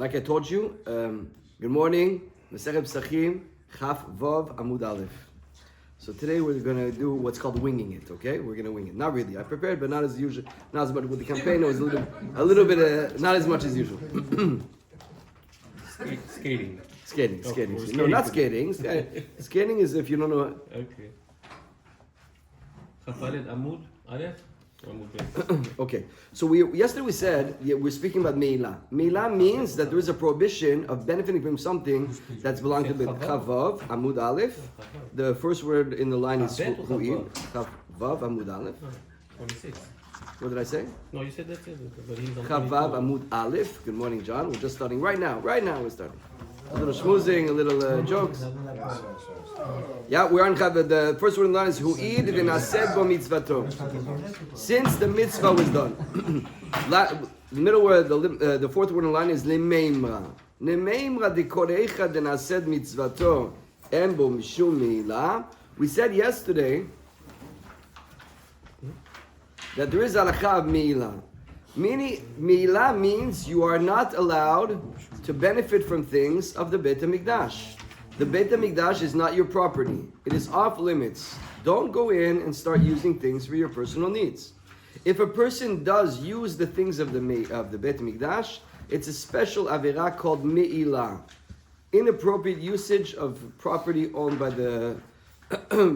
Like I told you, good morning, Masechet Pesachim, Chaf Vav Amud Aleph. So today we're going to do what's called winging it, okay? We're going to wing it. Not really. I prepared, but not as usual. Not as much with the campaign. It was a little bit, not as much as usual. Skating. Skating. No, not skating. Skating is if you don't know. Okay. Chafalet Amud Aleph? Okay, so yesterday we said we're speaking about meila. Meila means that there is a prohibition of benefiting from something that's belonged to the Chavav Amud Aleph. The first word in the line is hu'id. Chavav Amud Aleph. 26. What did I say? No, you said that's it. But he's on Chavav Amud Aleph. Good morning, John. We're just starting right now. Right now we're starting. A little schmoozing, a little jokes. Yeah, we're on Chavav. The first word in the line is hu'id v'nased bo mitzvato. Since the mitzvah was done. The middle word, the fourth word in the line is lemeimra. Lemeimra dikorecha denased mitzvato en bo mishum meila. We said yesterday that there is halakha of meila. Meila means you are not allowed to benefit from things of the Beit HaMikdash. The Beit HaMikdash is not your property. It is off limits. Don't go in and start using things for your personal needs. If a person does use the things of the Beit HaMikdash, it's a special avera called meila, inappropriate usage of property owned by the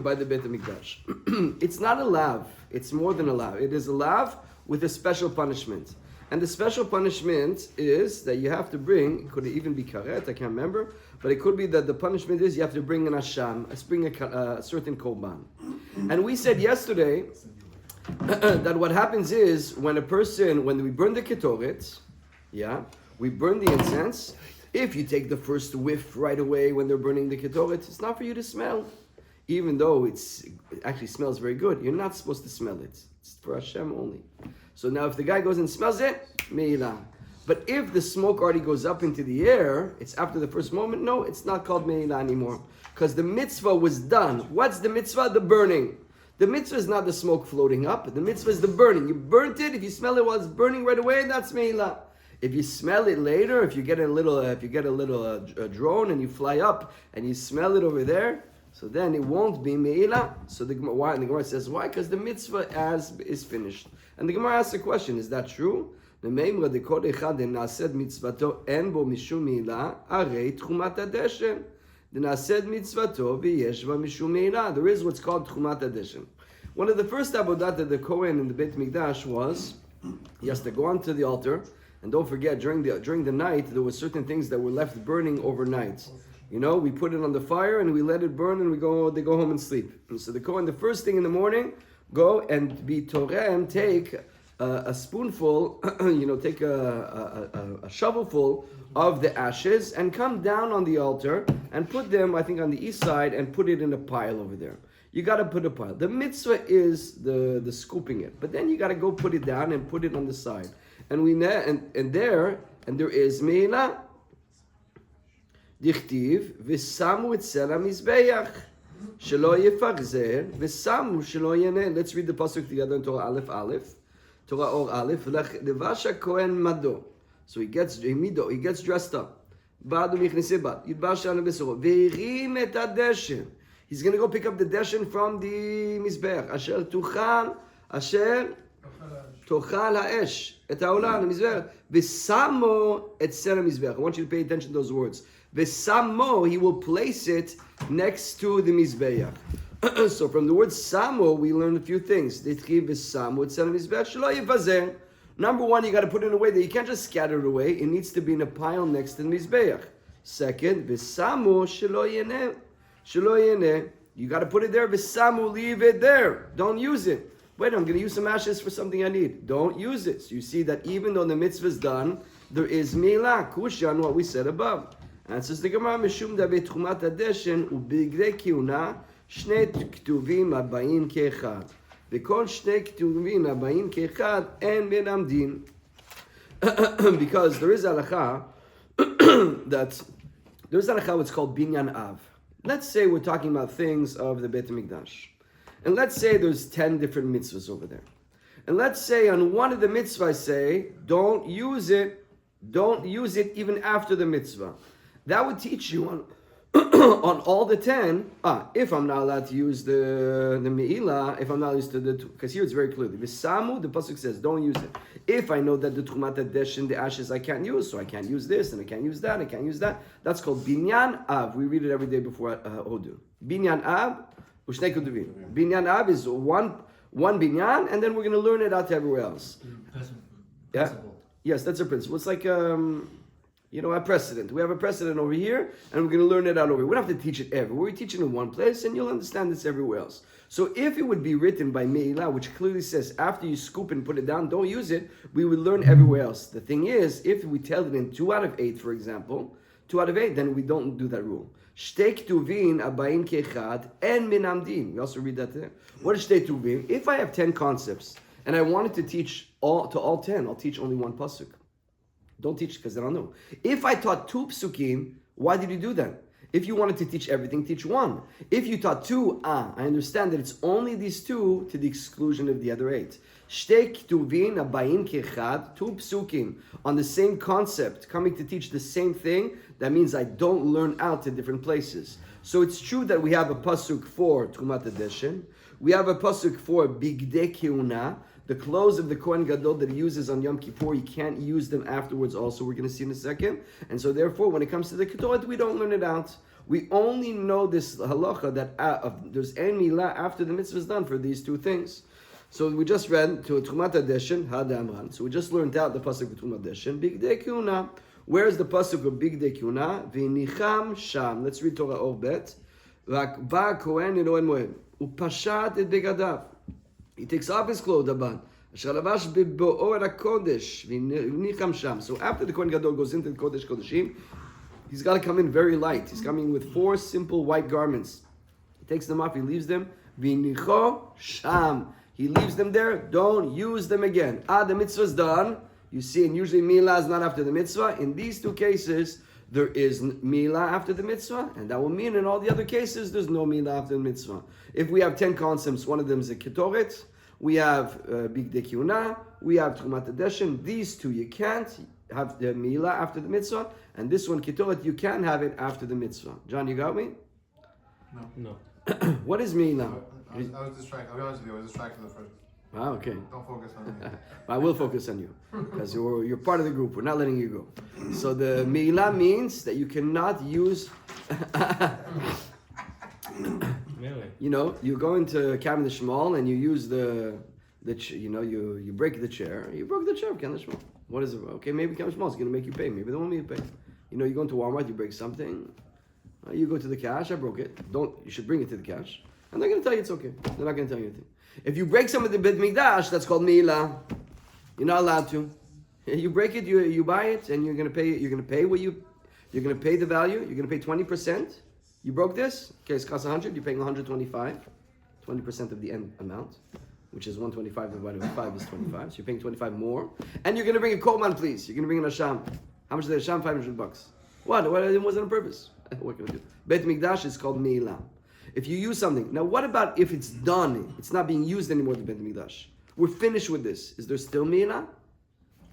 by the Beit HaMikdash. It's not a lav. It's more than a lav. It is a lav with a special punishment. And the special punishment is that you have to bring, it could even be karet, I can't remember, but it could be that the punishment is you have to bring an asham, bring a certain korban. And we said yesterday that what happens is when we burn the ketoret, we burn the incense, if you take the first whiff right away when they're burning the ketoret, it's not for you to smell. Even though it actually smells very good, you're not supposed to smell it. It's for Hashem only. So now if the guy goes and smells it, meila. But if the smoke already goes up into the air, it's after the first moment, no, it's not called meila anymore. Because the mitzvah was done. What's the mitzvah? The burning. The mitzvah is not the smoke floating up. The mitzvah is the burning. You burnt it. If you smell it while it's burning right away, that's meila. If you smell it later, if you get a little drone and you fly up and you smell it over there, so then it won't be meila. So the Gemara says why? Because the mitzvah is finished. And the Gemara asks the question: is that true? The meimra de kol echad denased mitzvato en bo mishum meila arei tchumat hadeshen. Denased mitzvato v'yesh ba mishum meila. There is what's called tchumat hadeshen. One of the first avodat of the Kohen in the Beit Mikdash was he has to go onto the altar, and don't forget during the night there were certain things that were left burning overnight. You know, we put it on the fire and we let it burn and they go home and sleep. And so the Kohen, the first thing in the morning, go and be torem, take a spoonful, take a shovelful of the ashes and come down on the altar and put them, I think, on the east side and put it in a pile over there. You got to put a pile. The mitzvah is the scooping it, but then you got to go put it down and put it on the side. And there is meila. Dichtiv v'samu etzel hamizbeach shelo yefachzer v'samu shelo yaneh. Let's read the pasuk together in Torah Aleph, Torah Or Aleph. Levasha Kohen mado. So he gets dressed up. Ba'adu michnesei yidbash anu besoro v'erim et hadeshen. He's going to go pick up the deshen from the mizbeach. Asher tochal ha'esh et ha'olam mizbeach v'samo etzel hamizbeach. I want you to pay attention to those words. V'samo, he will place it next to the mizbeach. So from the word samo, we learn a few things. Number one, you got to put it in a way that you can't just scatter it away. It needs to be in a pile next to the mizbeach. Second, v'samo shelo yeneh. You got to put it there. V'samo, leave it there. Don't use it. Wait, I'm going to use some ashes for something I need. Don't use it. So you see that even though the mitzvah is done, there is milah, kushan, what we said above. And says the Gemara, Mishum da betchumat hadeshen u'bigdei kiuna shnei ktuvim habayin ke'echad. V'kol shnei ktuvim habayin ke'echad en menamdin. Because there is halakha what's called binyan av. Let's say we're talking about things of the Beit HaMikdash. And let's say there's 10 different mitzvahs over there. And let's say on one of the mitzvahs I say, don't use it Don't use it even after the mitzvah. That would teach you on on all the 10. If I'm not allowed to use the me'ilah, if I'm not used to because here it's very clearly v'samu, the pasuk says don't use it. If I know that the trumat hadeshin, the ashes I can't use, so I can't use this and I can't use that, I can't use that. That's called binyan av. We read it every day before Odu. Binyan av u'shnei keduvim. Binyan av is one binyan, and then we're going to learn it out to everywhere else. Yeah. Yes, that's a principle. It's like a precedent. We have a precedent over here, and we're going to learn it out over here. We don't have to teach it everywhere. We teach it in one place, and you'll understand this everywhere else. So if it would be written by Me'ilah, which clearly says after you scoop and put it down, don't use it, we would learn everywhere else. The thing is, if we tell it in 2 out of 8, for example, 2 out of 8, then we don't do that rule. Shtei ktuvin abayin kechad en minamdin. We also read that there. What is shtei ktuvin? If I have 10 concepts, and I wanted to teach all 10, I'll teach only one pasuk. Don't teach because then I'll know. If I taught 2 psukim, why did you do that? If you wanted to teach everything, teach 1. If you taught 2, I understand that it's only these 2 to the exclusion of the other 8. Shtei ktuvin abayin kechad, 2 psukim on the same concept, coming to teach the same thing. That means I don't learn out to different places. So it's true that we have a pasuk for Trumat Hadeshin. We have a pasuk for Bigdei Keuna, the clothes of the Kohen Gadol that he uses on Yom Kippur. He can't use them afterwards also. We're going to see in a second. And so therefore, when it comes to the Ketoret, we don't learn it out. We only know this halacha that there's en milah after the mitzvah is done for these 2 things. So we just read to Trumat Hadeshin, Hadamran. So we just learned out the pasuk of Trumat Hadeshin, Bigdei Keuna. Where's the pasuk of Bigdei Keuna? V'nicham sham. Let's read Torah Or Bet. V'akba Kohen Elohen Moed. Upashat et begadav. He takes off his clothes, Abban. So after the Kohen Gadol goes into the Kodesh Kodeshim, he's got to come in very light. He's coming with 4 simple white garments. He takes them off, he leaves them. V'nicho sham. He leaves them there. Don't use them again. The mitzvah is done. You see, and usually milah is not after the mitzvah. In these 2 cases, there is milah after the mitzvah, and that will mean in all the other cases, there's no milah after the mitzvah. If we have 10 concepts, one of them is a ketoret, we have Bigdei Keuna, we have Trumat Hadeshin. These 2 you can't have the milah after the mitzvah, and this one ketoret you can have it after the mitzvah. John, you got me? No. What is milah? I was distracted. I'll be honest with you. I was distracted at first. Okay. Don't focus on me. I will focus on you because you're part of the group. We're not letting you go. So the milah means that you cannot use. You go into Kevin the Shmuel and you use you break the chair. You broke the chair of Kevin the Shmuel. What is it? Okay, maybe Kevin Shmuel is going to make you pay. Maybe they want me to pay. You go into Walmart, you break something. You go to the cash. I broke it. You should bring it to the cash. And they're going to tell you it's okay. They're not going to tell you anything. If you break some of the Bet Mikdash, that's called milah. You're not allowed to. You break it, you buy it, and you're gonna pay. You're gonna pay you're gonna pay the value. You're gonna pay 20%. You broke this. Okay, it costs 100. You're paying 125. 20% of the end amount, which is 125 divided by 5 is 25. So you're paying 25 more. And you're gonna bring a korban, please. You're gonna bring an asham. How much is the asham? $500. What? It wasn't on purpose. What can I do? Bet Mikdash is called milah. If you use something. Now, what about if it's done? It's not being used anymore, the Bet Mikdash. We're finished with this. Is there still milah?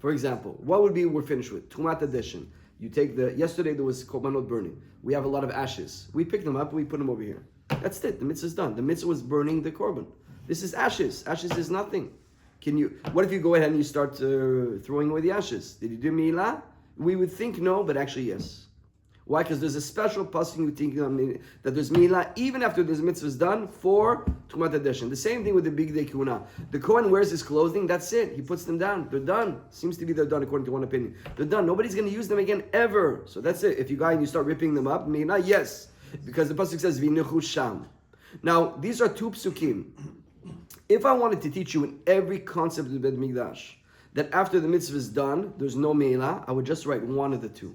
For example, what would be we're finished with? Trumat Hadeshin. You take yesterday there was korbanot burning. We have a lot of ashes. We pick them up, we put them over here. That's it. The mitzvah is done. The mitzvah was burning the korban. This is ashes. Ashes is nothing. What if you go ahead and you start throwing away the ashes? Did you do milah? We would think no, but actually yes. Why? Because there's a special pasuk you think that there's milah even after the mitzvah is done for Trumat Hadeshin. The same thing with the Bigdei Keuna. The Kohen wears his clothing. That's it. He puts them down. They're done. Seems to be they're done according to one opinion. They're done. Nobody's going to use them again ever. So that's it. If you go and you start ripping them up, milah, yes, because the pasuk says v'nichu sham. Now these are 2 psukim. If I wanted to teach you in every concept of the Bet Mikdash that after the mitzvah is done, there's no milah, I would just write one of the 2.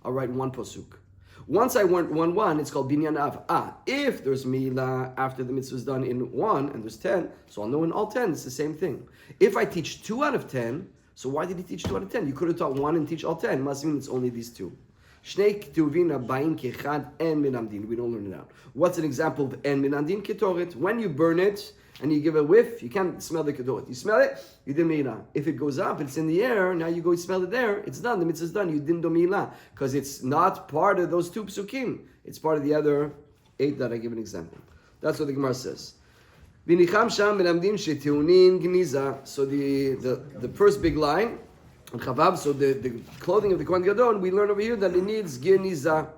I'll write one pasuk. Once I went 1, it's called binyan av. If there's milah after the mitzvah is done in 1 and there's 10, so I'll know in all 10 it's the same thing. If I teach 2 out of 10, so why did he teach 2 out of 10? You could have taught 1 and teach all 10. Must mean it's only these 2. Shnei ketuvin abayin kechad en minamdin. We don't learn it out. What's an example of en minamdin? Ketoret. When you burn it, and you give a whiff, you can't smell the kedot. You smell it, you did meila. If it goes up, it's in the air, now you go smell it there, it's done, the mitzvah is done, you didn't do meila. Because it's not part of those 2 psukim. It's part of the other 8 that I give an example. That's what the Gemara says. V'nicham sham melamdim sheteunin gniza. So the first big line, Chavav, so the clothing of the Kohen Gadol, we learn over here that it needs gniza.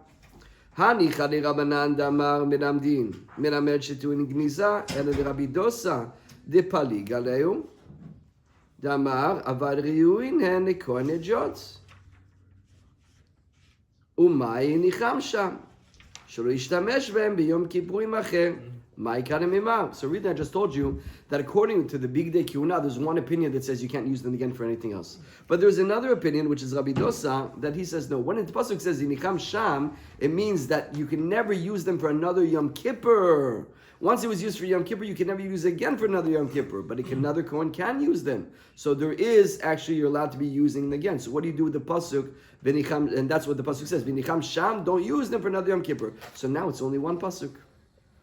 Hani chadi Rabbanan damar melamdin melamed sheteunin gniza ela Rabbi Dosa de palig aleu damar avad riyuin hen lekohen ejot umay nicham sham shelo yishtamesh behem biyom kippurim acher. So read that I just told you that according to the Big Day Kiuna, there's one opinion that says you can't use them again for anything else. But there's another opinion, which is Rabbi Dosa, that he says no. When the pasuk says Yinicham Sham, it means that you can never use them for another Yom Kippur. Once it was used for Yom Kippur, you can never use it again for another Yom Kippur. But another Kohen can use them. So there is actually, you're allowed to be using them again. So what do you do with the pasuk? And that's what the pasuk says. Yinicham Sham, don't use them for another Yom Kippur. So now it's only one pasuk.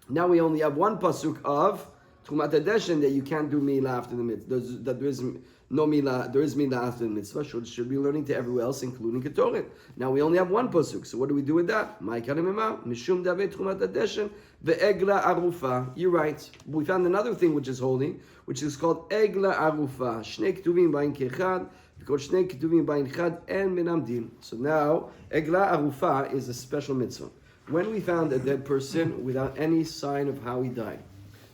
Now we only have one pasuk of Trumat Hadeshen that you can't do milah after the mitzvah. That there is no milah, there is milah after the mitzvah. Should be learning to everywhere else, including Ketoret. Now we only have one pasuk. So what do we do with that? Mishum David Trumat Hadeshen ve'egla arufa. You're right. We found another thing which is holy, which is called egla arufa. Shnei ketuvim b'ayin kechad. Because Shnei ketuvim b'ayin chad en menamdin. So now egla arufa is a special mitzvah. When we found a dead person without any sign of how he died,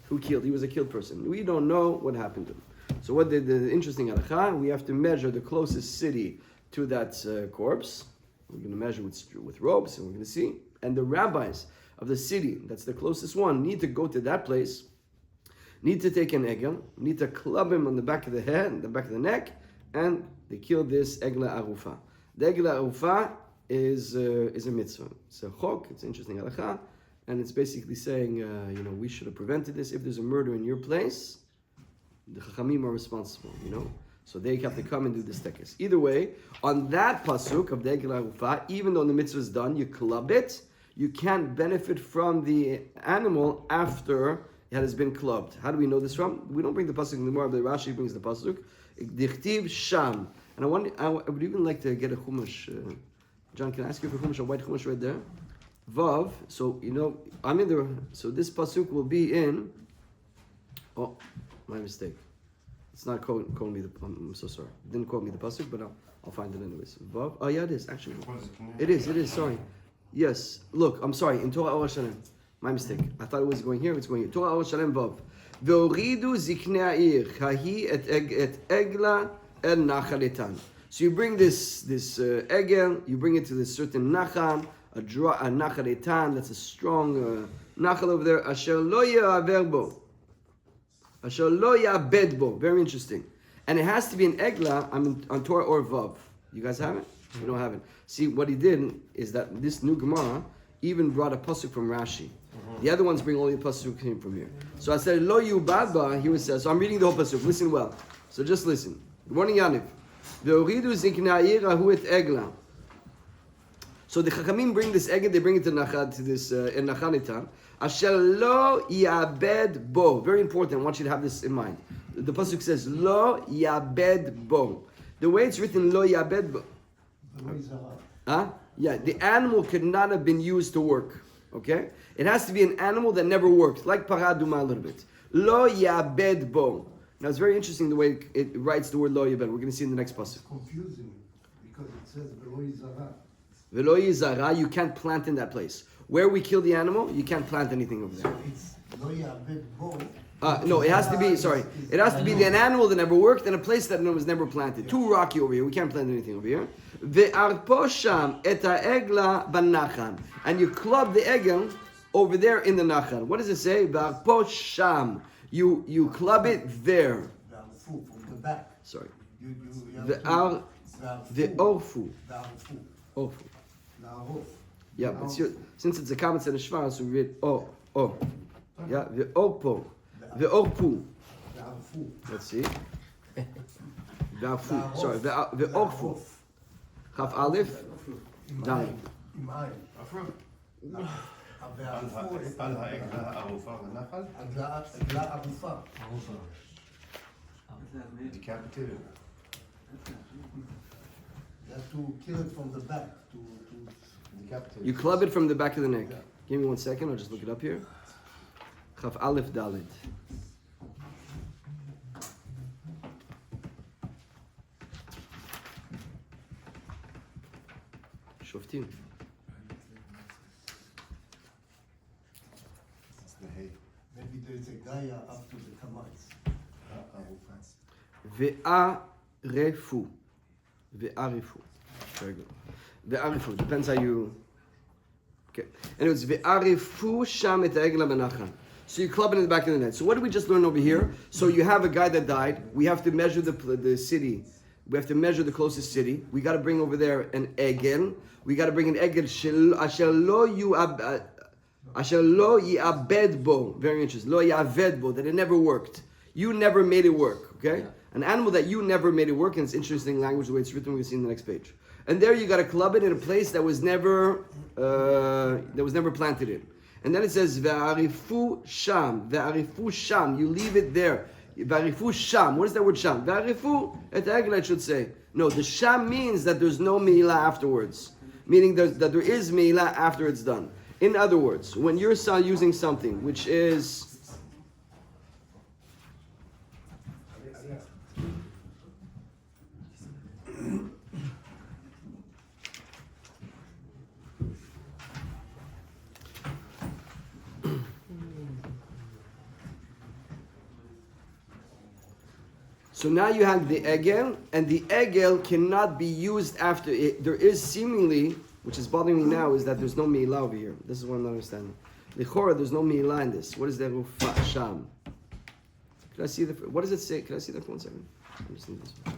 who killed, he was a killed person. We don't know what happened to him. So what did the interesting halakha? We have to measure the closest city to that corpse. We're going to measure with ropes, and we're going to see. And the rabbis of the city, that's the closest one, need to go to that place, need to take an egel, need to club him on the back of the head, the back of the neck, and they killed this egla arufa. The egla arufa is a mitzvah. It's a chok, it's interesting halakha, and it's basically saying, we should have prevented this. If there's a murder in your place, the chachamim are responsible, So they have to come and do this tekes. Either way, on that pasuk of the egel arufa, even though the mitzvah is done, you club it, you can't benefit from the animal after it has been clubbed. How do we know this from? We don't bring the pasuk in the Gemara, but Rashi brings the pasuk. Dichtiv sham. And I would even like to get a chumash. John, can I ask you for chumash, a white chumash right there? Vav, so I'm in the, so this pasuk will be in, oh, my mistake. It's not calling me I'm so sorry. It didn't quote me the pasuk, but I'll find it anyways. Vav, oh yeah, it is, actually. It is, sorry. Yes, look, I'm sorry, in Torah Or Shalem. My mistake. I thought it was going here, it's going here. Torah Or Shalem Vav. Ve'oridu ziknei ha'ir, hahi et egla el nachaletan. So you bring this egel, you bring it to this certain nachal, a nachal etan, that's a strong nachal over there. Asher lo ya'aver bo. Asher lo ya'abed bo. Very interesting. And it has to be an egla on Torah or Vav. You guys have it? You don't have it. See, what he did is that this new Gemara even brought a pasuk from Rashi. The other ones bring only the pasuk came from here. So I said, lo yu'bad ba, he would say, so I'm reading the whole pasuk. Listen well. So just listen. Good morning, Yaniv. So the Chachamim bring this egg, they bring it to this Nachanitan. Asher lo ya'abed bo. Very important, I want you to have this in mind. The pasuk says, lo ya'abed bo. The way it's written, lo ya'abed bo. Yeah, the animal could not have been used to work. Okay? It has to be an animal that never worked, like paraduma a little bit. Lo ya'abed bo. Now it's very interesting the way it writes the word lo yabed. We're going to see in the next pasuk. It's confusing because it says velo yizara. Velo yizara, you can't plant in that place. Where we kill the animal, you can't plant anything over there. So it's lo yabed bo. No, it has to be, sorry. It has to be an animal that never worked and a place that was never planted. Too rocky over here. We can't plant anything over here. Ve'arpo sham et ha'egla banachan. And you club the egel over there in the nachal. What does it say? Ve'arpo sham. You club it there. From the back. Sorry. The orfu. Yeah, but since it's a comment and a shvar, so we read Yeah, the orpo. The orpu. Let's see. Sorry, the orfu. Chaf Aleph. Dal. על העגלה הערופה בנחל? עגלה ערופה. Decapitated. You have to kill it from the back. Decapitated. You club it from the back of the neck. Give me 1 second, I'll just look it up here. Chaf Aleph Dalet. Shoftim. It's the hay. Maybe there is a Gaia after the Kamatz. Ve'arefu. Ve'arefu. Very good. Ve'arefu. Depends how you. Okay. And it's ve'arefu sham et ha'egla benachan. So you club it in the back of the net. So what did we just learn over here? So you have a guy that died. We have to measure the city. We have to measure the closest city. We got to bring over there an egel. We got to bring an egel asher lo yi'abed bo. Very interesting. Lo yi'aved bo. That it never worked. You never made it work. Okay? An animal that you never made it work, and it's interesting language the way it's written. We'll see in the next page. And there you got to club it in a place that was never planted in. And then it says ve'arifu sham. Ve'arifu sham. You leave it there. Ve'arifu sham. What is that word sham? Ve'arifu et ha'egel, it should say. No, the sham means that there's no me'ilah afterwards. Meaning that there is me'ilah after it's done. In other words, when you're using something which is so now you have the egel, and the egel cannot be used after it. There is seemingly, which is bothering me now, is that there's no mi'ilah over here. This is what I'm not understanding. L'chora, there's no mi'ilah in this. What is the rufa sham? Can I see the? What does it say? Can I see that for 1 second? I just need this one.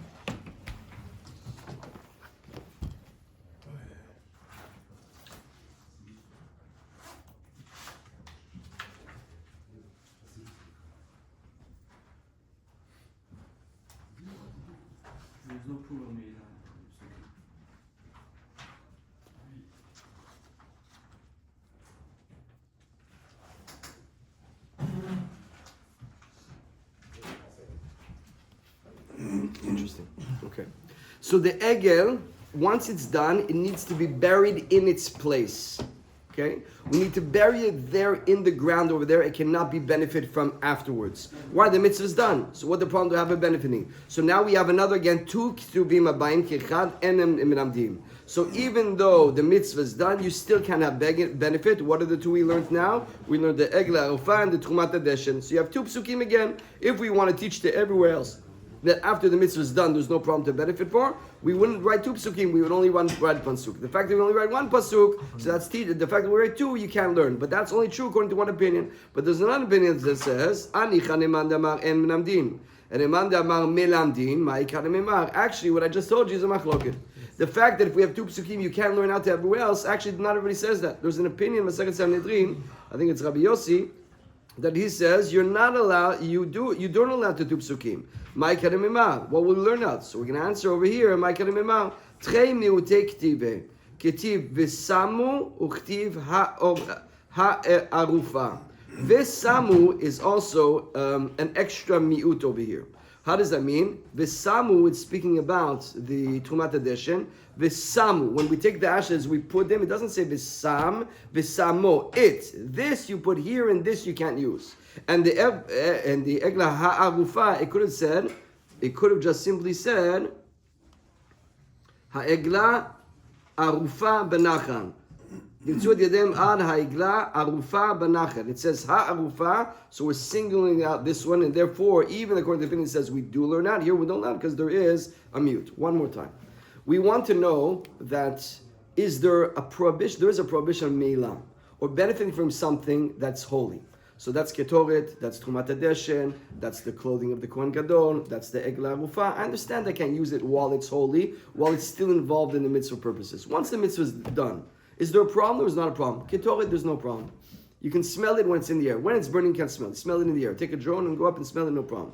There's no proof of me. Interesting. Okay. So the egel, once it's done, it needs to be buried in its place. Okay? We need to bury it there in the ground over there. It cannot be benefited from afterwards. Why? The mitzvah is done. So what the problem to have it benefiting? So now we have another again, two ketubim abayim kichad enem imramdim. So even though the mitzvah is done, you still can have benefit. What are the two we learned now? We learned the egla arufa and the trumat hadeshen. So you have two psukim again. If we want to teach to everywhere else that after the mitzvah is done, there's no problem to benefit for, we wouldn't write two psukim, we would only write one pasuk. The fact that we only write one pasuk, so that's the fact that we write two, you can't learn. But that's only true according to one opinion. But there's another opinion that says, Ani chaneman damar en menamdin. And eman damar melamdin, ma'i chanememar. Actually, what I just told you is a machloket. The fact that if we have two psukim, you can't learn out to everywhere else, actually not everybody says that. There's an opinion, Masechet Sanhedrin, I think it's Rabbi Yossi, that he says you're not allowed, you don't allow to do psukim. My karimimah. What will we learn out? So we're going to answer over here. My karimimah. Trei miute ktive. Ketiv v'samu uktiv ha'arufa. V'samu is also an extra miut over here. How does that mean? V'samu, it's speaking about the Trumat HaDeshen. V'samu, when we take the ashes, we put them, it doesn't say v'sam, v'samo, it. This you put here and this you can't use. And the Egla Ha'arufa, it could have just simply said, Ha'egla Arufa Benachan. It says ha'arufa, so we're singling out this one, and therefore, even according to the opinion, it says we do learn out. Here we don't learn because there is a mute. One more time. We want to know that there is a prohibition on meila, or benefiting from something that's holy. So that's ketoret, that's trumat hadeshen, that's the clothing of the kohen gadol, that's the egla arufa. I understand I can't use it while it's holy, while it's still involved in the mitzvah purposes. Once the mitzvah is done, is there a problem or is not a problem? Ketoret, there's no problem. You can smell it when it's in the air. When it's burning, you can't smell it. Smell it in the air. Take a drone and go up and smell it, no problem.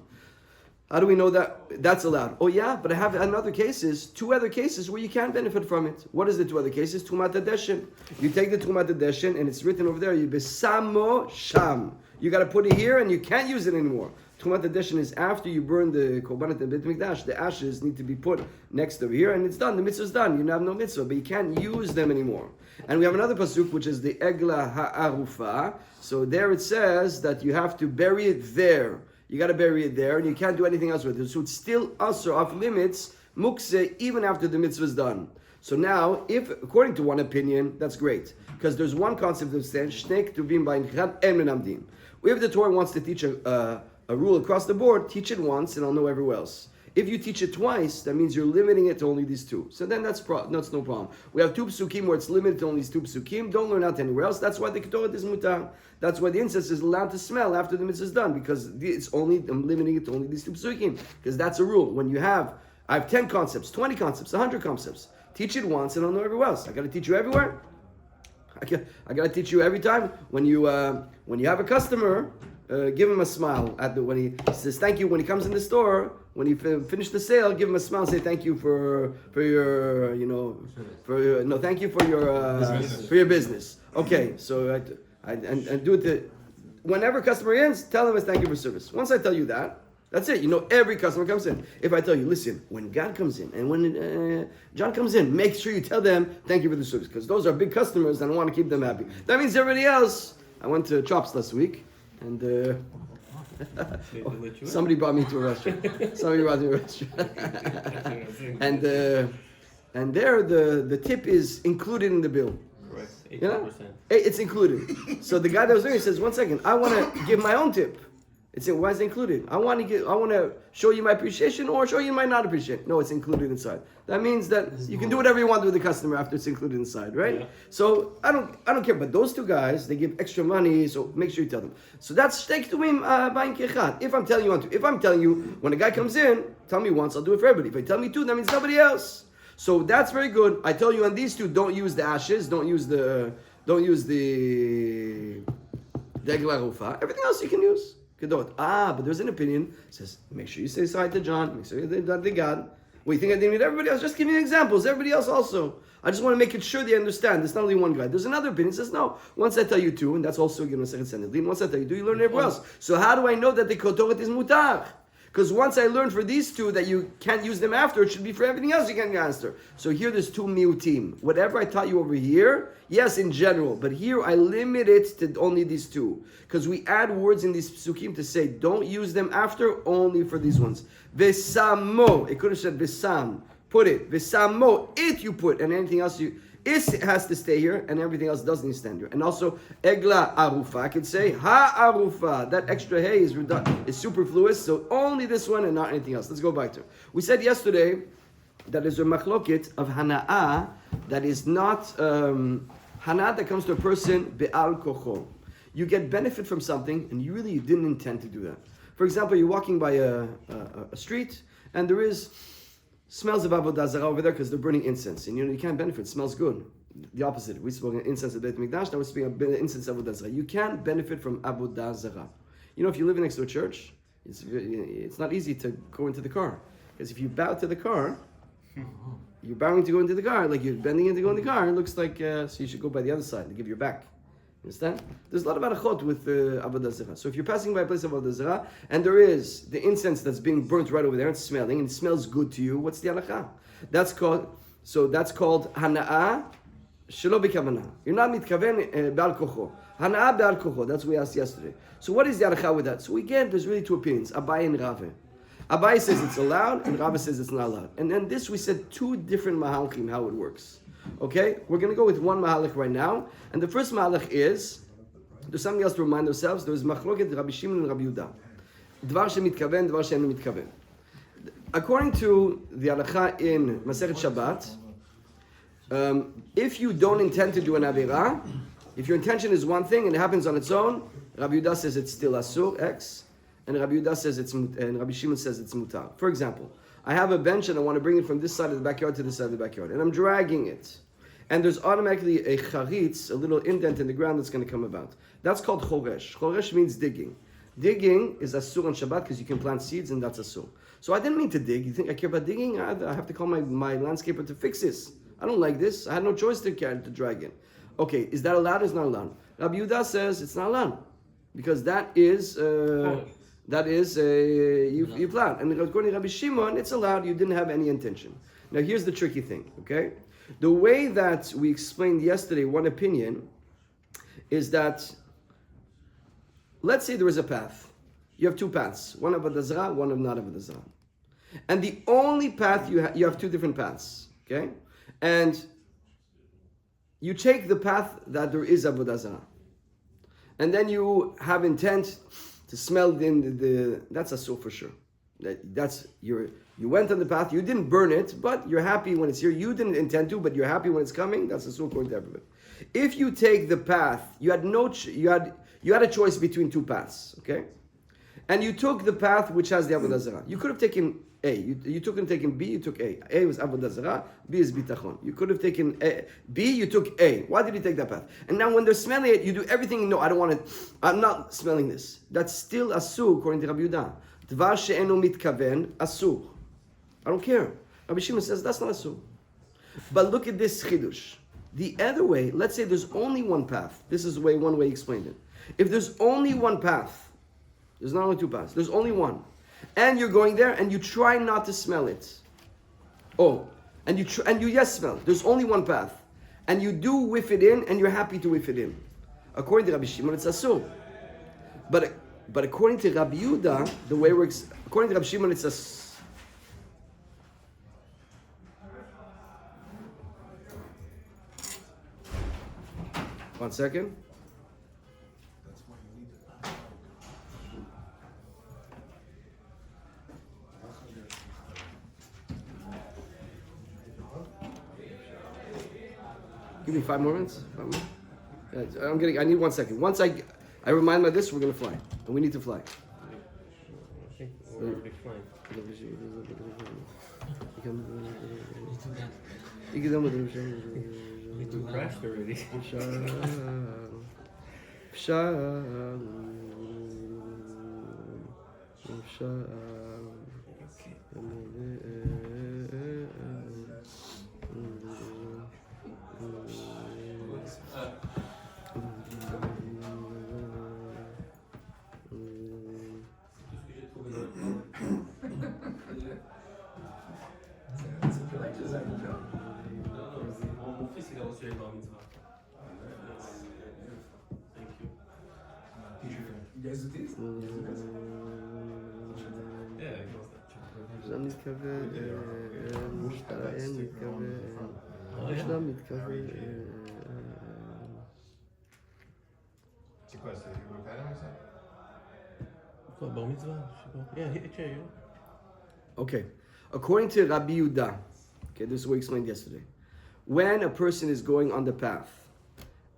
How do we know that that's allowed? Oh yeah, but I have two other cases where you can benefit from it. What is the two other cases? Tumat Adeshin. You take the Tumat Adeshin and it's written over there, you besamo sham. You got to put it here and you can't use it anymore. Tumat Adeshin is after you burn the korbanot and Beit Mikdash. The ashes need to be put next over here and it's done. The mitzvah's done. You have no mitzvah, but you can't use them anymore. And we have another pasuk which is the Egla Ha'arufa. So there it says that you have to bury it there. You got to bury it there, and you can't do anything else with it. So it's still usher off limits, mukse, even after the mitzvah is done. So now, if according to one opinion, that's great, because there's one concept of stand shnei ketuvim b'inchad en menamdim. If the Torah wants to teach a rule across the board, teach it once, and I'll know everywhere else. If you teach it twice, that means you're limiting it to only these two. So then that's no problem. We have two psukim where it's limited to only these two psukim. Don't learn out anywhere else. That's why the ketoret is mutar. That's why the incense is allowed to smell after the mitzvah is done, because it's only, I'm limiting it to only these two psukim. Because that's a rule. When I have 10 concepts, 20 concepts, 100 concepts. Teach it once and I'll know everywhere else. I got to teach you everywhere. I got to teach you every time. When you have a customer, give him a smile when he says thank you when he comes in the store. When you finish the sale, give him a smile. Say thank you for your thank you for your business. Okay, so I do it. Whenever a customer ends, tell him it's thank you for service. Once I tell you that, that's it. You know every customer comes in. If I tell you, listen, when God comes in and when John comes in, make sure you tell them thank you for the service, because those are big customers and I want to keep them happy. That means everybody else. I went to Chops last week and. Somebody brought me to a restaurant. and there the tip is included in the bill. Correct. 80%. You know? It's included. So the guy that was there, he says, 1 second, I want to give my own tip. It's why is it included? I want to show you my appreciation or show you my not appreciation. No, it's included inside. That means that you can do whatever you want with the customer after it's included inside, right? Yeah. So I don't care. But those two guys, they give extra money, so make sure you tell them. So that's shtei ketuvim b'ayin kechad. If I'm telling you when a guy comes in, tell me once, I'll do it for everybody. If I tell me two, that means nobody else. So that's very good. I tell you on these two, don't use the ashes, don't use the degla rufa. Everything else you can use. But there's an opinion that says, make sure you say sorry to John, make sure you say to God. Well, you think I didn't need everybody else? Just give me examples. Everybody else also. I just want to make it sure they understand. There's not only one guy. There's another opinion that says, no, once I tell you two, and that's also given a second sentence, once I tell you two, you learn everywhere else. So how do I know that the kotoret is mutar? Because once I learned for these two that you can't use them after, it should be for everything else you can't answer. So here there's two miutim. Whatever I taught you over here, yes, in general, but here I limit it to only these two. Because we add words in these psukim to say, don't use them after, only for these ones. Vesamo, it could have said vesam, put it. Vesamo, it you put, and anything else it has to stay here, and everything else doesn't stand here. And also, egla arufa, I could say ha-arufa. That extra hay is superfluous, so only this one and not anything else. Let's go back to it. We said yesterday that there's a machloket of hana'ah that is not, hana'ah that comes to a person be'al kocho. You get benefit from something, and you really didn't intend to do that. For example, you're walking by a street, and there is smells of avodah zarah over there because they're burning incense, and you can't benefit. It smells good. The opposite. We spoke of incense at Beit Mikdash. Now we're speaking of incense of avodah zarah. You can't benefit from avodah zarah. You know, if you live next to a church, it's not easy to go into the car, because if you bow to the car, you're bowing to go into the car, like you're bending in to go in the car. It looks like so you should go by the other side to give your back. Understand? There's a lot of arachot with avodah zarah. So if you're passing by a place of avodah zarah and there is the incense that's being burnt right over there and smelling, and it smells good to you, what's the halakha? That's called hana'ah shelo b'kavanah. You're not mitkaven be'al kocho. Hana'ah be'al kocho. That's what we asked yesterday. So what is the halakha with that? So again, there's really two opinions: Abai and Rave. Abai says it's allowed, and Rave says it's not allowed. And then this we said two different mahalchim how it works. Okay, we're going to go with one mahalach right now, and the first mahalach is there's something else to remind ourselves. There is machloket Rabbi Shimon and Rabbi Yehuda. Dvar shemitkaven, dvar she'enu mitkaven. According to the halakha in Masechet Shabbat, if you don't intend to do an avera, if your intention is one thing and it happens on its own, Rabbi Yehuda says it's still asur X, and Rabbi Yehuda says and Rabbi Shimon says it's mutar. For example, I have a bench and I want to bring it from this side of the backyard to this side of the backyard, and I'm dragging it. And there's automatically a charitz, a little indent in the ground that's going to come about. That's called choresh. Choresh means digging. Digging is asur on Shabbat because you can plant seeds and that's asur. So I didn't mean to dig. You think I care about digging? I have to call my landscaper to fix this. I don't like this. I had no choice to drag it. Okay, is that allowed or is not allowed? Rabbi Yehuda says it's not allowed because that is you plant. And according to Rabbi Shimon, it's allowed. You didn't have any intention. Now here's the tricky thing. Okay, the way that we explained yesterday, one opinion is that let's say there is a path. You have two paths, one of Avodah Zarah, one of not Avodah Zarah. And the only path you have two different paths, okay? And you take the path that there is Avodah Zarah. And then you have intent to smell that's a soul for sure. You went on the path, you didn't burn it, but you're happy when it's here. You didn't intend to, but you're happy when it's coming. That's a soul according to everybody. If you take the path, you had a choice between two paths, okay? And you took the path which has the Avodah Zarah. You could have taken A. You couldn't taken B, you took A. A was Avodah Zarah, B is Bitachon. You could have taken B, you took A. Why did you take that path? And now when they're smelling it, you do everything, no, I don't want it. I'm not smelling this. That's still Asur, according to Rabbi Yehuda. Dvar she'enu mitkaven, Asur. I don't care. Rabbi Shimon says that's not Asur. But look at this Chidush. The other way, let's say there's only one path. This is the way one way he explained it. If there's only one path, there's not only two paths, there's only one. And you're going there and you try not to smell it. Oh, and you smell it. There's only one path. And you do whiff it in and you're happy to whiff it in. According to Rabbi Shimon, it's asur. But according to Rabbi Yehuda, the way it works, according to Rabbi Shimon, it's asur. One second. Give me 5 more minutes. 5 more. I need 1 second. Once I remind my this, we're gonna fly, and we need to fly. Okay, we're already flying. We do crashed already. Mon fils, il a reçu les bar mitzvah. Thank you. You guys do this? Yeah, he knows that. לא מתכוון, משתען מתכוון, לא מתכוון. C'est quoi, c'est du local, ça? Quoi, bar mitzvah? Je sais pas. Yeah, hit a chair, yo. Okay, according to Rabbi Yehuda, okay, this is what we explained yesterday. When a person is going on the path,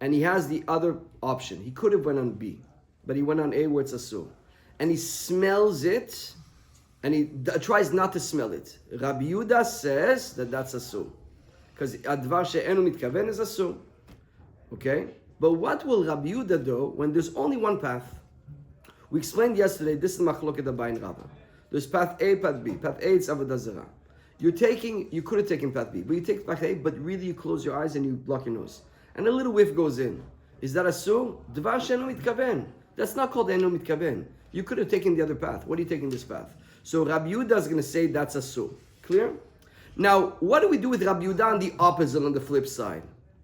and he has the other option, he could have went on B, but he went on A where it's asur, and he smells it, and he tries not to smell it. Rabbi Yehuda says that that's asur, because advar she'enu mitkaven is asur. Okay, but what will Rabbi Yehuda do when there's only one path? We explained yesterday. This is machloket Abai and Rava. There's path A, path B. Path A, it's Avodah Zarah. You could have taken path B, but you take path A, but really you close your eyes and you block your nose. And a little whiff goes in. Is that asur? Dvar she'enu mitkaven. That's not called enu mitkaven. You could have taken the other path. What are you taking this path? So Rabbi Yehuda is going to say that's asur. Clear? Now, what do we do with Rabbi Yehuda on the opposite, on the flip side?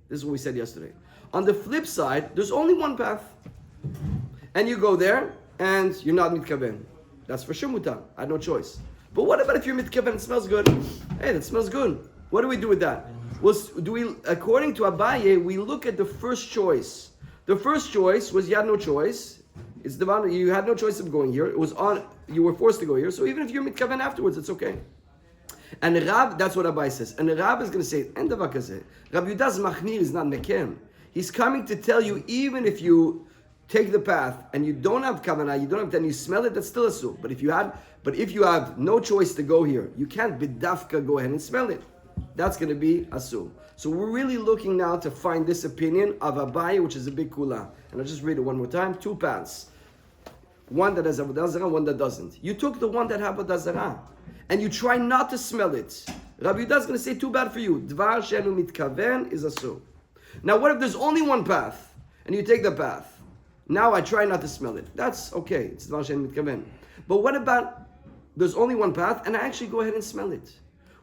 This is what we said yesterday. On the flip side, there's only one path. And you go there, and you're not mitkaven. That's for sure mutar. I had no choice. But what about if you're mitkaven, it smells good? Hey, that smells good. What do we do with that? Well, according to Abaye, we look at the first choice. The first choice was you had no choice. It's the one you had no choice of going here. It was on. You were forced to go here. So even if you're mitkaven afterwards, it's okay. And Rab, that's what Abai says. And Rab is going to say, "En davar kazeh." Rabbi Yehuda's machnir is not mekem. He's coming to tell you, even if you take the path and you don't have kavanah, you don't have, then you smell it, that's still asur. But if you have no choice to go here, you can't bidafka go ahead and smell it. That's going to be asur. So we're really looking now to find this opinion of Abai, which is a big kula. And I'll just read it one more time. Two paths. one that has avodah zarah, one that doesn't. You took the one that has avodah zarah, and you try not to smell it. Rabbi Yehuda is going to say, too bad for you. Dvar she'enu mitkaven is asur. Now, what if there's only one path, and you take the path? Now I try not to smell it. That's okay. It's dvar she'enu mitkaven. But what about there's only one path, and I actually go ahead and smell it?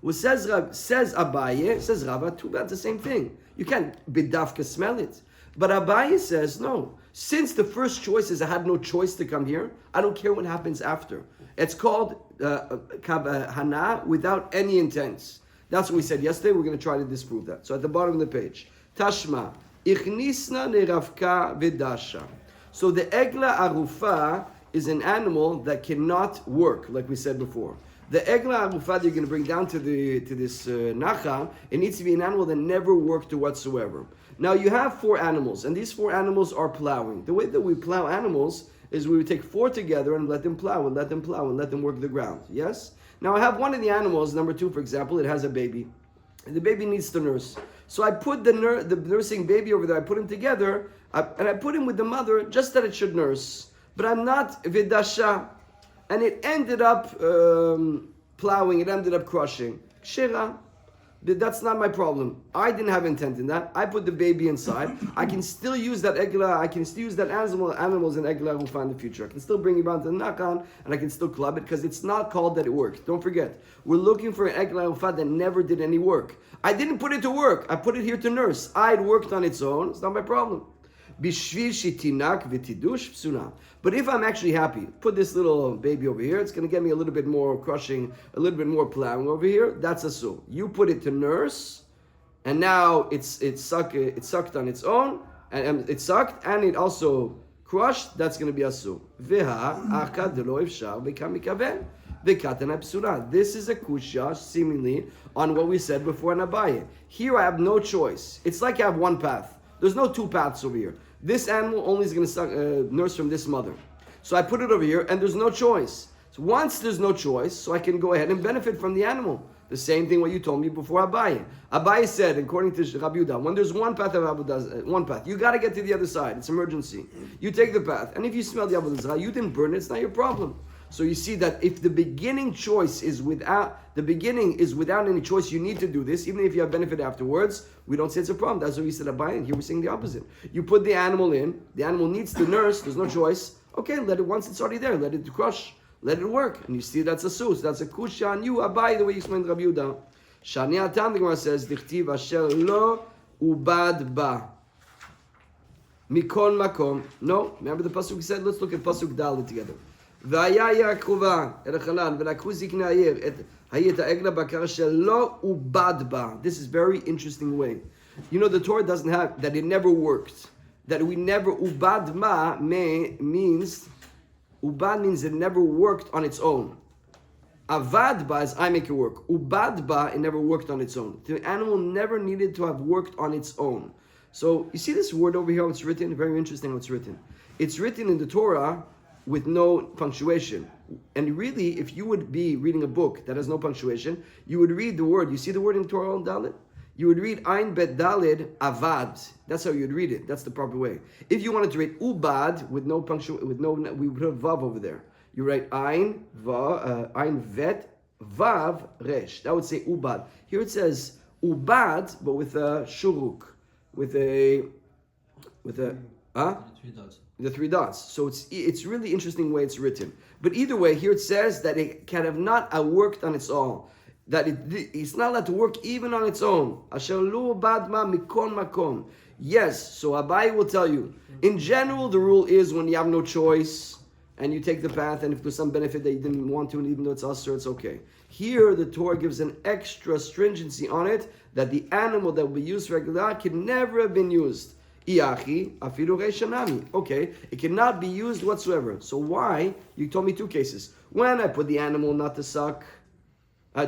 Well, says Abaye, says Rava, too bad, the same thing. You can't bidafka smell it. But Abaye says, no. Since the first choice is I had no choice to come here, I don't care what happens after. It's called hana without any intent. That's what we said yesterday. We're going to try to disprove that. So at the bottom of the page, Tashma, ichnisna neravka vidasha. So the egla arufa is an animal that cannot work, like we said before. The egla arufat you're going to bring down to this nacha, it needs to be an animal that never worked whatsoever. Now you have 4 animals, and these 4 animals are plowing. The way that we plow animals is we would take 4 together and let them plow, and let them plow, and let them work the ground. Yes? Now I have one of the animals, number 2 for example, it has a baby. And the baby needs to nurse. So I put the nursing baby over there, I put him together, and I put him with the mother just that it should nurse. But I'm not vidasha. And it ended up plowing, it ended up crushing. Kshira, that's not my problem. I didn't have intent in that. I put the baby inside. I can still use that egla, I can still use that animals in egla rufa in the future. I can still bring it around to the nakan, and I can still club it, because it's not called that it worked. Don't forget, we're looking for an egla rufa that never did any work. I didn't put it to work. I put it here to nurse. I had worked on its own. It's not my problem. But if I'm actually happy, put this little baby over here, it's going to get me a little bit more crushing, a little bit more plowing over here, that's asur. You put it to nurse, and now it sucked on its own, and it sucked, and it also crushed, that's going to be asur. This is a kusha, seemingly, on what we said before in Abaye. Here I have no choice. It's like I have one path. There's no 2 paths over here. This animal only is going to nurse from this mother. So I put it over here, and there's no choice. So once there's no choice, so I can go ahead and benefit from the animal. The same thing what you told me before Abaye. Abaye said, according to Rabbi Yehuda, when there's one path of Avodah, one path, you got to get to the other side. It's emergency. You take the path, and if you smell the Avodah Zarah, you didn't burn it, it's not your problem. So you see that if the beginning choice is without any choice, you need to do this, even if you have benefit afterwards, we don't say it's a problem. That's what we said Abaye, and here we're saying the opposite. You put the animal in, the animal needs to nurse, there's no choice. Okay, let it, once it's already there, let it crush, let it work. And you see that's a sus, that's a kusha on you, Abaye, the way you explained Rabbi Yehuda. Shani Atan, the Gemara says, Dichtiv asher lo ubad ba. Mikol makom. No, remember the pasuk we said? Let's look at pasuk Dalet together. והיה הקרובה אל החלל ולקחו זקני העיר את העגלה בקר שלא עובד בה. This is very interesting way. You know the Torah doesn't have that it never worked. That we never ubad ma means ubad means it never worked on its own. Avad ba is I make it work. Ubad ba it never worked on its own. The animal never needed to have worked on its own. So you see this word over here, it's written, very interesting how it's written. It's written in the Torah with no punctuation. And really, if you would be reading a book that has no punctuation, you would read the word. You see the word in Torah on Dalet? You would read Ein Bet Daled Avad. That's how you'd read it. That's the proper way. If you wanted to read Ubad with no punctuation, we would have Vav over there. You write Ein Vet Vav Resh. That would say Ubad. Here it says Ubad, but with a shuruk, with a 3 dots. The 3 dots. So it's really interesting way it's written. But either way, here it says that it can have not worked on its own. That it's not allowed to work even on its own. Asher lo badma mikon makom. Yes, so Abaye will tell you. In general, the rule is when you have no choice and you take the path, and if there's some benefit that you didn't want to, and even though it's usher, it's okay. Here, the Torah gives an extra stringency on it that the animal that will be used for regular can never have been used. Iachi, afiru reishanami. Okay, it cannot be used whatsoever. So why? You told me 2 cases. When I put the animal not to suck,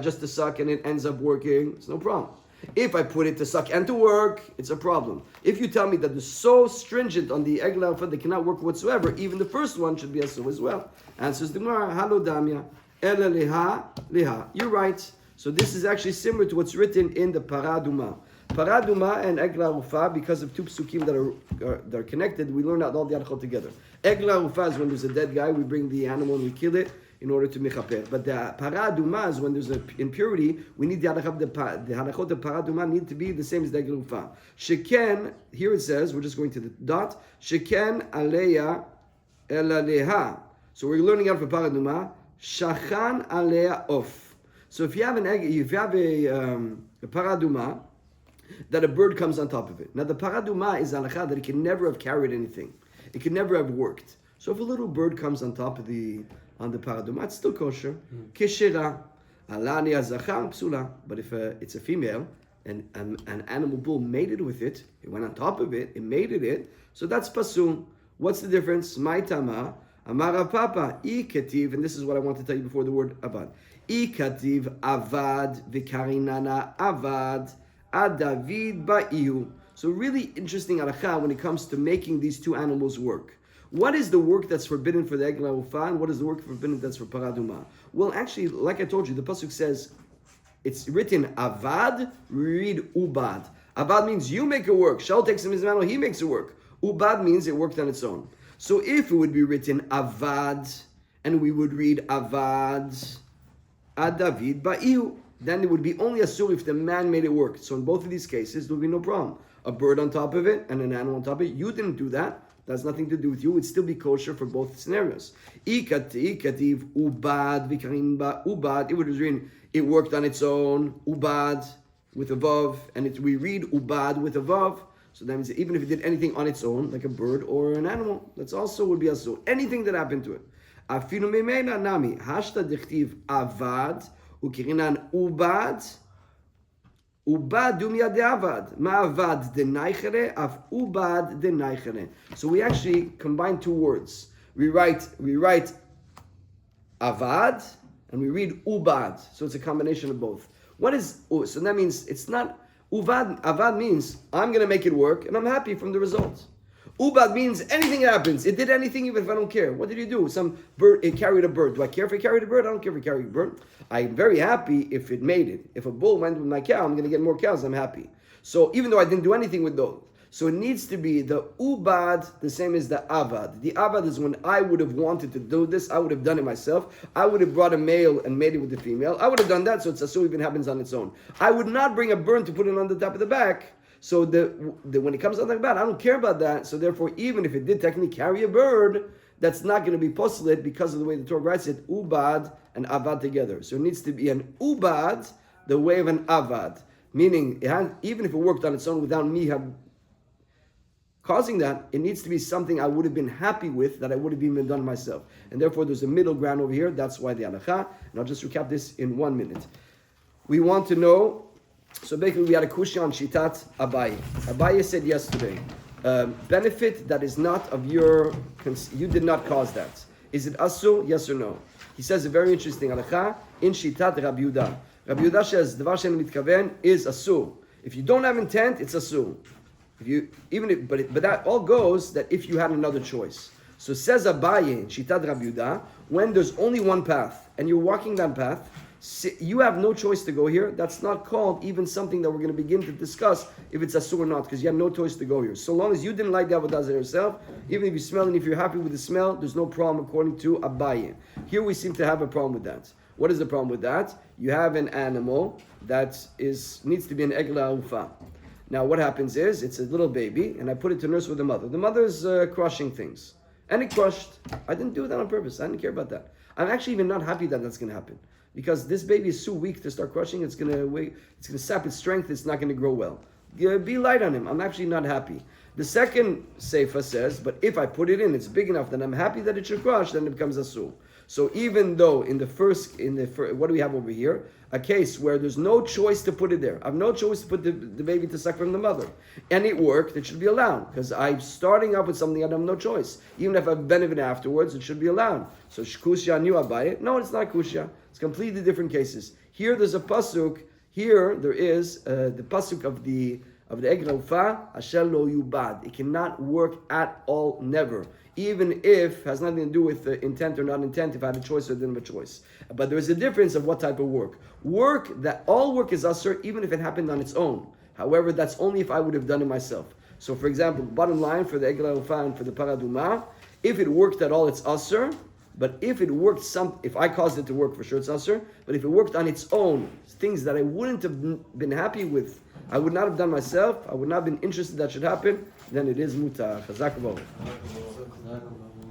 just to suck, and it ends up working, it's no problem. If I put it to suck and to work, it's a problem. If you tell me that they're so stringent on the egg alpha, they cannot work whatsoever, even the first one should be a so as well. Answers the Gemara, halo damya, ela leha, leha. You're right. So this is actually similar to what's written in the Paraduma. Paraduma and Egla Rufa, because of two psukim that are connected, we learn out all the halachot together. Egla Rufa is when there's a dead guy, we bring the animal and we kill it in order to mechaper. But the Paraduma is when there's an impurity, we need the halachot of Paraduma need to be the same as the Egla Rufa. Sheken, here it says, we're just going to the dot, Sheken Aleya Elaleha. So we're learning out for Paraduma, Shachan Aleya Of. So if you have a Paraduma, that a bird comes on top of it. Now the paraduma is halakha that it can never have carried anything. It can never have worked. So if a little bird comes on top of the paraduma, it's still kosher. Keshera, alani azachar psula. But if it's a female and an animal bull mated with it, it went on top of it, it mated it, so that's pasul. What's the difference? Maitama, amara papa, iketiv, and this is what I want to tell you before the word avad. Ikativ avad vikarinana avad. David ba'ihu. So really interesting halakha when it comes to making these two animals work. What is the work that's forbidden for the Egla Ufa and what is the work forbidden that's for Paraduma? Well, actually, like I told you, the pasuk says it's written Avad, read Ubad. Avad means you make it work. Shaul takes him his animal, he makes it work. Ubad means it worked on its own. So if it would be written Avad and we would read Avad, David ba'ihu, then it would be only asur if the man made it work. So in both of these cases, there would be no problem. A bird on top of it and an animal on top of it. You didn't do that. That's nothing to do with you. It would still be kosher for both scenarios. Ikativ ubad vikarim ba ubad. It would have written it worked on its own. Ubad with a vav, and we read ubad with a vav. So that means that even if it did anything on its own, like a bird or an animal, that's also would be asur. Anything that happened to it. Afilu memeina nami hashta dichtiv avad. Ukirinan ubad dumya de avad ma'avad de naichere af ubad de naichere. So we actually combine two words. We write avad and we read ubad. So it's a combination of both. What is so that means it's not uvad. Avad means I'm going to make it work and I'm happy from the results. Ubad means anything happens. It did anything even if I don't care. What did you do? Some bird, it carried a bird. Do I care if it carried a bird? I don't care if it carried a bird. I'm very happy if it made it. If a bull went with my cow, I'm going to get more cows. I'm happy. So even though I didn't do anything with those. So it needs to be the ubad, the same as the avad. The avad is when I would have wanted to do this. I would have done it myself. I would have brought a male and made it with the female. I would have done that so it's asur even happens on its own. I would not bring a bird to put it on the top of the back. So when it comes on the bat, I don't care about that. So therefore, even if it did technically carry a bird, that's not going to be poslet because of the way the Torah writes it, ubad and avad together. So it needs to be an ubad, the way of an avad. Meaning, even if it worked on its own without me causing that, it needs to be something I would have been happy with, that I would have even done myself. And therefore, there's a middle ground over here. That's why the halakha. And I'll just recap this in 1 minute. We want to know. So basically, we had a kushya on Shitat Abaye. Abaye said yesterday, benefit that is not of you did not cause that. Is it asur? Yes or no? He says a very interesting halakha in Shitat Rabbi Yehuda. Rabbi Yehuda says, Devar she'en mitkaven is asur. If you don't have intent, it's asur. But that all goes that if you had another choice. So says Abaye in Shitat Rabbi Yehuda, when there's only one path, and you're walking that path, you have no choice to go here. That's not called even something that we're going to begin to discuss if it's asur or not, because you have no choice to go here. So long as you didn't like the avodah zarah yourself, even if you smell and if you're happy with the smell, there's no problem according to Abaye. Here we seem to have a problem with that. What is the problem with that? You have an animal that needs to be an egla ufa. Now what happens is, it's a little baby, and I put it to nurse with the mother. The mother's crushing things. And it crushed. I didn't do that on purpose. I didn't care about that. I'm actually even not happy that that's going to happen. Because this baby is so weak to start crushing, it's going to sap its strength, it's not going to grow well. Be light on him. I'm actually not happy. The second seifa says, but if I put it in, it's big enough that I'm happy that it should crush, then it becomes asur. So even though in the first, what do we have over here? A case where there's no choice to put it there. I have no choice to put the baby to suck from the mother. And it worked, it should be allowed. Because I'm starting up with something I have no choice. Even if I benefit afterwards, it should be allowed. So kushya knew Abaye. No, it's not kushya. It's completely different cases. Here there's a pasuk. Here there is the pasuk of the Egla Ufa, Asher lo yubad. It cannot work at all, never. Even if has nothing to do with intent or not intent, if I had a choice or didn't have a choice. But there is a difference of what type of work. All work is asur, even if it happened on its own. However, that's only if I would have done it myself. So for example, bottom line for the Egla Ufa and for the Paraduma, if it worked at all, it's Asr. But if it worked if I caused it to work, for sure it's Asr. But if it worked on its own, things that I wouldn't have been happy with, I would not have done myself, I would not have been interested that should happen, then it is Mutar. Chazak v'o.